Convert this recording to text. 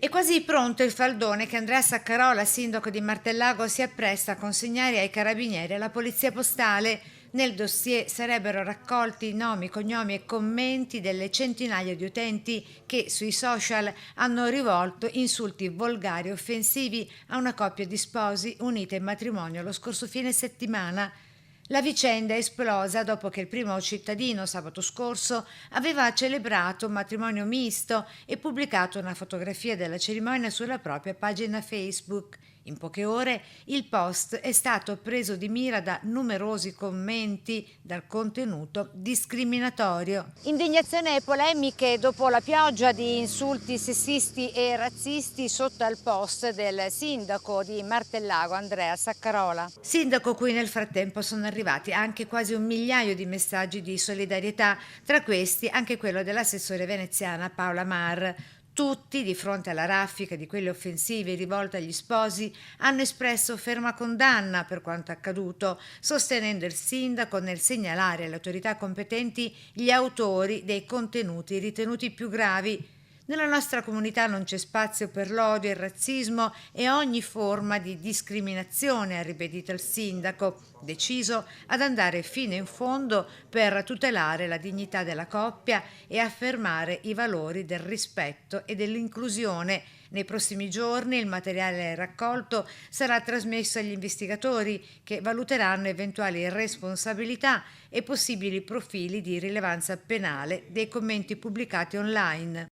È quasi pronto il faldone che Andrea Saccarola, sindaco di Martellago, si appresta a consegnare ai carabinieri e alla polizia postale. Nel dossier sarebbero raccolti nomi, cognomi e commenti delle centinaia di utenti che sui social hanno rivolto insulti volgari e offensivi a una coppia di sposi unita in matrimonio lo scorso fine settimana. La vicenda è esplosa dopo che il primo cittadino sabato scorso aveva celebrato un matrimonio misto e pubblicato una fotografia della cerimonia sulla propria pagina Facebook. In poche ore il post è stato preso di mira da numerosi commenti dal contenuto discriminatorio. Indignazione e polemiche dopo la pioggia di insulti sessisti e razzisti sotto al post del sindaco di Martellago, Andrea Saccarola. Sindaco cui nel frattempo sono arrivati anche quasi 1 migliaio di messaggi di solidarietà, tra questi anche quello dell'assessore veneziana Paola Mar. Tutti, di fronte alla raffica di quelle offensive rivolte agli sposi, hanno espresso ferma condanna per quanto accaduto, sostenendo il sindaco nel segnalare alle autorità competenti gli autori dei contenuti ritenuti più gravi. Nella nostra comunità non c'è spazio per l'odio, il razzismo e ogni forma di discriminazione, ha ribadito il sindaco, deciso ad andare fino in fondo per tutelare la dignità della coppia e affermare i valori del rispetto e dell'inclusione. Nei prossimi giorni il materiale raccolto sarà trasmesso agli investigatori che valuteranno eventuali responsabilità e possibili profili di rilevanza penale dei commenti pubblicati online.